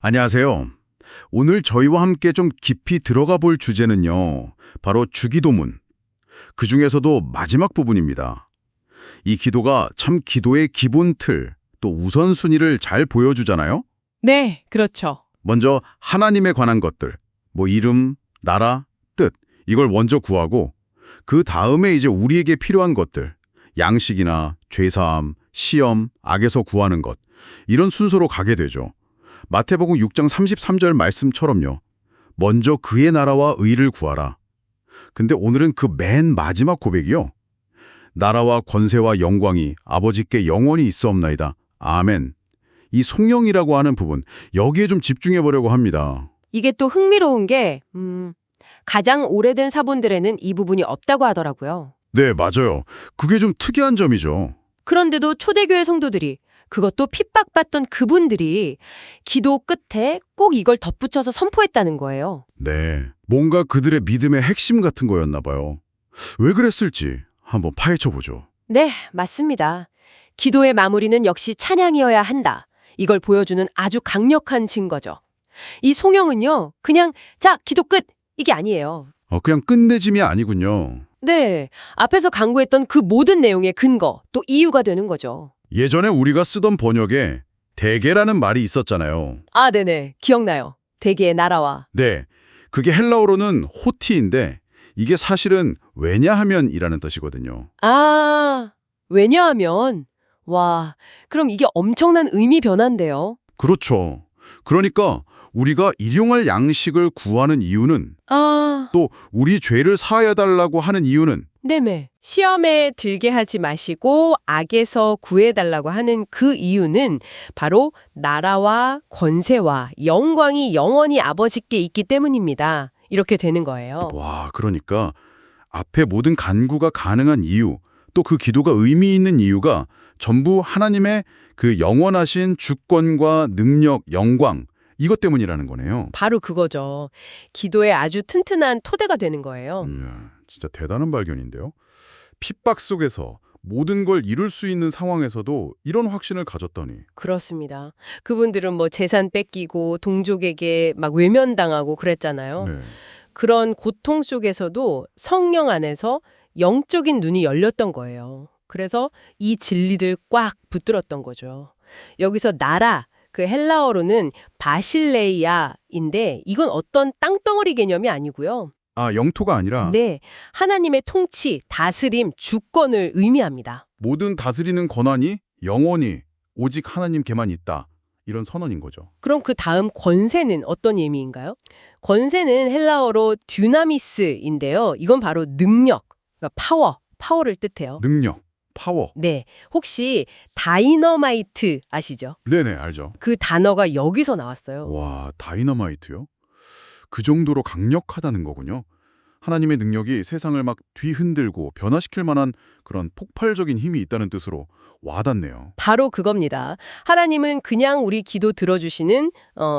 안녕하세요. 오늘 저희와 함께 좀 깊이 들어가 볼 주제는요. 바로 주기도문. 그중에서도 마지막 부분입니다. 이 기도가 참 기도의 기본 틀, 또 우선순위를 잘 보여주잖아요. 네, 그렇죠. 먼저 하나님에 관한 것들, 뭐 이름, 나라, 뜻, 이걸 먼저 구하고 그 다음에 이제 우리에게 필요한 것들, 양식이나 죄사함, 시험, 악에서 구하는 것, 이런 순서로 가게 되죠. 마태복음 6장 33절 말씀처럼요. 먼저 그의 나라와 의를 구하라. 근데 오늘은 그 맨 마지막 고백이요. 나라와 권세와 영광이 아버지께 영원히 있사옵나이다. 아멘. 이 성령이라고 하는 부분, 여기에 좀 집중해 보려고 합니다. 이게 또 흥미로운 게 가장 오래된 사본들에는 이 부분이 없다고 하더라고요. 네, 맞아요. 그게 좀 특이한 점이죠. 그런데도 초대교회 성도들이, 그것도 핍박받던 그분들이 기도 끝에 꼭 이걸 덧붙여서 선포했다는 거예요. 네, 뭔가 그들의 믿음의 핵심 같은 거였나 봐요. 왜 그랬을지 한번 파헤쳐 보죠. 네, 맞습니다. 기도의 마무리는 역시 찬양이어야 한다. 이걸 보여주는 아주 강력한 증거죠. 이 송영은요, 그냥 자, 기도 끝! 이게 아니에요. 그냥 끝내짐이 아니군요. 네, 앞에서 강구했던 그 모든 내용의 근거, 또 이유가 되는 거죠. 예전에 우리가 쓰던 번역에 대개라는 말이 있었잖아요. 아, 네네. 기억나요. 대개의 나라와. 네, 그게 헬라어로는 호티인데 이게 사실은 왜냐하면이라는 뜻이거든요. 아, 왜냐하면, 와, 그럼 이게 엄청난 의미 변화인데요. 그렇죠. 그러니까 우리가 일용할 양식을 구하는 이유는, 아, 또 우리 죄를 사하여달라고 하는 이유는, 네네. 시험에 들게 하지 마시고 악에서 구해달라고 하는 그 이유는 바로 나라와 권세와 영광이 영원히 아버지께 있기 때문입니다. 이렇게 되는 거예요. 와, 그러니까 앞에 모든 간구가 가능한 이유, 또 그 기도가 의미 있는 이유가 전부 하나님의 그 영원하신 주권과 능력, 영광, 이것 때문이라는 거네요. 바로 그거죠. 기도의 아주 튼튼한 토대가 되는 거예요. 진짜 대단한 발견인데요. 핍박 속에서 모든 걸 이룰 수 있는 상황에서도 이런 확신을 가졌다니. 그렇습니다. 그분들은 뭐 재산 뺏기고 동족에게 막 외면당하고 그랬잖아요. 네. 그런 고통 속에서도 성령 안에서 영적인 눈이 열렸던 거예요. 그래서 이 진리들 꽉 붙들었던 거죠. 여기서 나라, 그 헬라어로는 바실레이아인데 이건 어떤 땅덩어리 개념이 아니고요. 아, 영토가 아니라 네, 하나님의 통치, 다스림, 주권을 의미합니다. 모든 다스리는 권한이 영원히 오직 하나님께만 있다. 이런 선언인 거죠. 그럼 그 다음 권세는 어떤 의미인가요? 권세는 헬라어로 듀나미스인데요. 이건 바로 능력, 그러니까 파워를 뜻해요. 능력, 파워. 네, 혹시 다이너마이트 아시죠? 네네, 알죠. 그 단어가 여기서 나왔어요. 와, 다이너마이트요? 그 정도로 강력하다는 거군요. 하나님의 능력이 세상을 막 뒤흔들고 변화시킬 만한 그런 폭발적인 힘이 있다는 뜻으로 와닿네요. 바로 그겁니다. 하나님은 그냥 우리 기도 들어주시는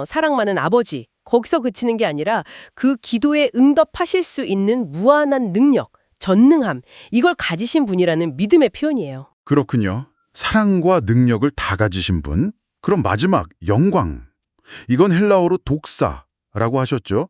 사랑 많은 아버지, 거기서 그치는 게 아니라 그 기도에 응답하실 수 있는 무한한 능력, 전능함, 이걸 가지신 분이라는 믿음의 표현이에요. 그렇군요. 사랑과 능력을 다 가지신 분. 그럼 마지막, 영광. 이건 헬라어로 독사라고 하셨죠?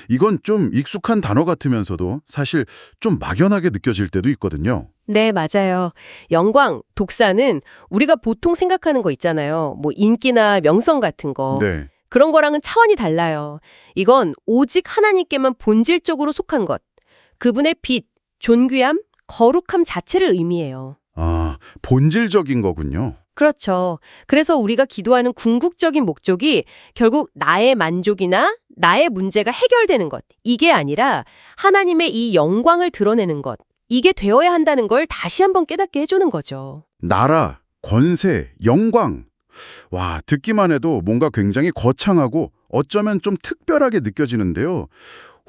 이건 좀 익숙한 단어 같으면서도 사실 좀 막연하게 느껴질 때도 있거든요. 네, 맞아요. 영광, 독사는 우리가 보통 생각하는 거 있잖아요. 뭐 인기나 명성 같은 거. 네. 그런 거랑은 차원이 달라요. 이건 오직 하나님께만 본질적으로 속한 것. 그분의 빛, 존귀함, 거룩함 자체를 의미해요. 아, 본질적인 거군요. 그렇죠. 그래서 우리가 기도하는 궁극적인 목적이 결국 나의 만족이나 나의 문제가 해결되는 것. 이게 아니라 하나님의 이 영광을 드러내는 것. 이게 되어야 한다는 걸 다시 한번 깨닫게 해주는 거죠. 나라, 권세, 영광. 와, 듣기만 해도 뭔가 굉장히 거창하고 어쩌면 좀 특별하게 느껴지는데요.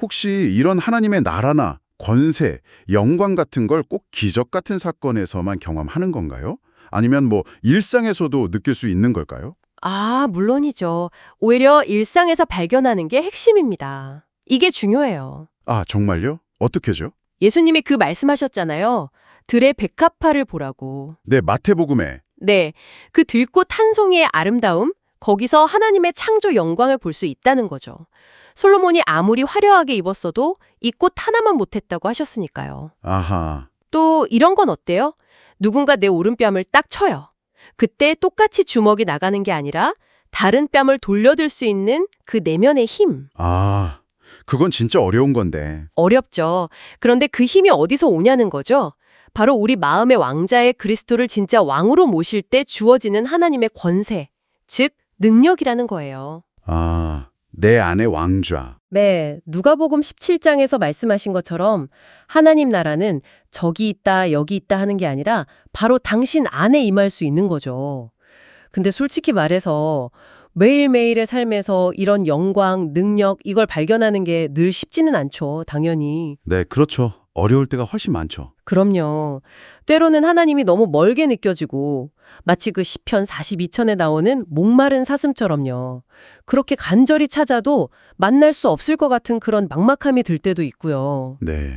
혹시 이런 하나님의 나라나 권세, 영광 같은 걸 꼭 기적 같은 사건에서만 경험하는 건가요? 아니면 뭐 일상에서도 느낄 수 있는 걸까요? 아, 물론이죠. 오히려 일상에서 발견하는 게 핵심입니다. 이게 중요해요. 아, 정말요? 어떻게죠? 예수님이 그 말씀하셨잖아요. 들의 백합화를 보라고. 네, 마태복음에. 네, 그 들꽃 한 송이의 아름다움, 거기서 하나님의 창조 영광을 볼 수 있다는 거죠. 솔로몬이 아무리 화려하게 입었어도 이 꽃 하나만 못했다고 하셨으니까요. 아하. 또 이런 건 어때요? 누군가 내 오른뺨을 딱 쳐요. 그때 똑같이 주먹이 나가는 게 아니라 다른 뺨을 돌려들 수 있는 그 내면의 힘. 아, 그건 진짜 어려운 건데. 어렵죠. 그런데 그 힘이 어디서 오냐는 거죠. 바로 우리 마음의 왕자의 그리스도를 진짜 왕으로 모실 때 주어지는 하나님의 권세, 즉 능력이라는 거예요. 아, 내 안의 왕좌. 네, 누가복음 17장에서 말씀하신 것처럼 하나님 나라는 저기 있다, 여기 있다 하는 게 아니라 바로 당신 안에 임할 수 있는 거죠. 근데 솔직히 말해서 매일매일의 삶에서 이런 영광, 능력 이걸 발견하는 게 늘 쉽지는 않죠, 당연히. 네, 그렇죠. 어려울 때가 훨씬 많죠. 그럼요. 때로는 하나님이 너무 멀게 느껴지고 마치 그 시편 42편에 나오는 목마른 사슴처럼요. 그렇게 간절히 찾아도 만날 수 없을 것 같은 그런 막막함이 들 때도 있고요. 네.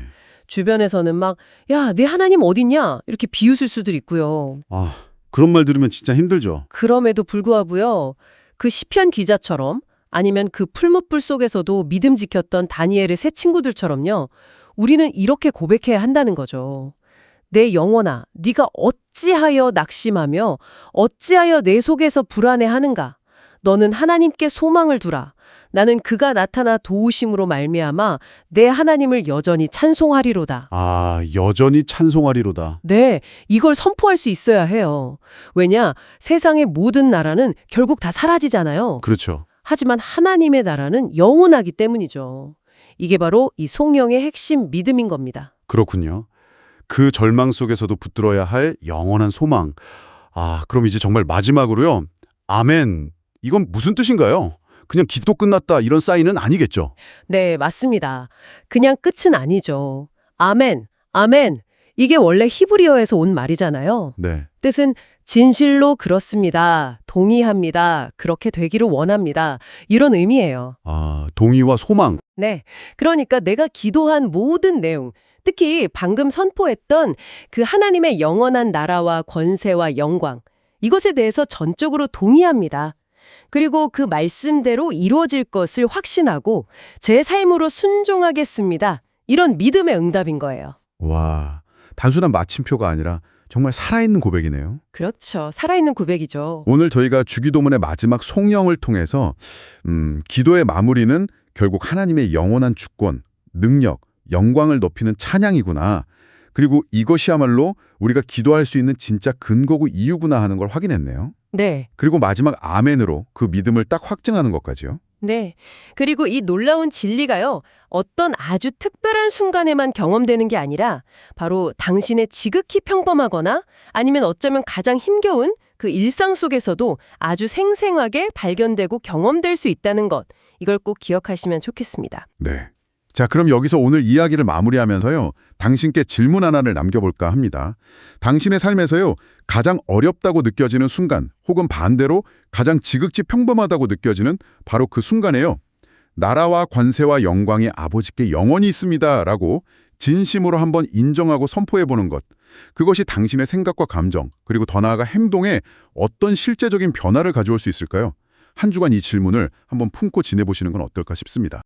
주변에서는 막 야, 네 하나님 어딨냐? 이렇게 비웃을 수도 있고요. 아, 그런 말 들으면 진짜 힘들죠. 그럼에도 불구하고요. 그 시편 기자처럼 아니면 그 풀무불 속에서도 믿음 지켰던 다니엘의 새 친구들처럼요. 우리는 이렇게 고백해야 한다는 거죠. 내 영혼아, 네가 어찌하여 낙심하며 어찌하여 내 속에서 불안해하는가? 너는 하나님께 소망을 두라. 나는 그가 나타나 도우심으로 말미암아 내 하나님을 여전히 찬송하리로다. 아, 여전히 찬송하리로다. 네, 이걸 선포할 수 있어야 해요. 왜냐, 세상의 모든 나라는 결국 다 사라지잖아요. 그렇죠. 하지만 하나님의 나라는 영원하기 때문이죠. 이게 바로 이 송영의 핵심 믿음인 겁니다. 그렇군요. 그 절망 속에서도 붙들어야 할 영원한 소망. 아, 그럼 이제 정말 마지막으로요. 아멘. 이건 무슨 뜻인가요? 그냥 기도 끝났다 이런 사인은 아니겠죠? 네, 맞습니다. 그냥 끝은 아니죠. 아멘, 아멘. 이게 원래 히브리어에서 온 말이잖아요. 네. 뜻은 진실로 그렇습니다. 동의합니다. 그렇게 되기를 원합니다. 이런 의미예요. 아, 동의와 소망. 네. 그러니까 내가 기도한 모든 내용, 특히 방금 선포했던 그 하나님의 영원한 나라와 권세와 영광, 이것에 대해서 전적으로 동의합니다. 그리고 그 말씀대로 이루어질 것을 확신하고 제 삶으로 순종하겠습니다. 이런 믿음의 응답인 거예요. 와, 단순한 마침표가 아니라 정말 살아있는 고백이네요. 그렇죠. 살아있는 고백이죠. 오늘 저희가 주기도문의 마지막 송영을 통해서 기도의 마무리는 결국 하나님의 영원한 주권, 능력, 영광을 높이는 찬양이구나. 그리고 이것이야말로 우리가 기도할 수 있는 진짜 근거고 이유구나 하는 걸 확인했네요. 네. 그리고 마지막 아멘으로 그 믿음을 딱 확증하는 것까지요. 네. 그리고 이 놀라운 진리가요, 어떤 아주 특별한 순간에만 경험되는 게 아니라 바로 당신의 지극히 평범하거나 아니면 어쩌면 가장 힘겨운 그 일상 속에서도 아주 생생하게 발견되고 경험될 수 있다는 것, 이걸 꼭 기억하시면 좋겠습니다. 네. 자, 그럼 여기서 오늘 이야기를 마무리하면서요. 당신께 질문 하나를 남겨볼까 합니다. 당신의 삶에서요. 가장 어렵다고 느껴지는 순간 혹은 반대로 가장 지극히 평범하다고 느껴지는 바로 그 순간에요. 나라와 관세와 영광이 아버지께 영원히 있습니다. 라고 진심으로 한번 인정하고 선포해보는 것. 그것이 당신의 생각과 감정 그리고 더 나아가 행동에 어떤 실제적인 변화를 가져올 수 있을까요? 한 주간 이 질문을 한번 품고 지내보시는 건 어떨까 싶습니다.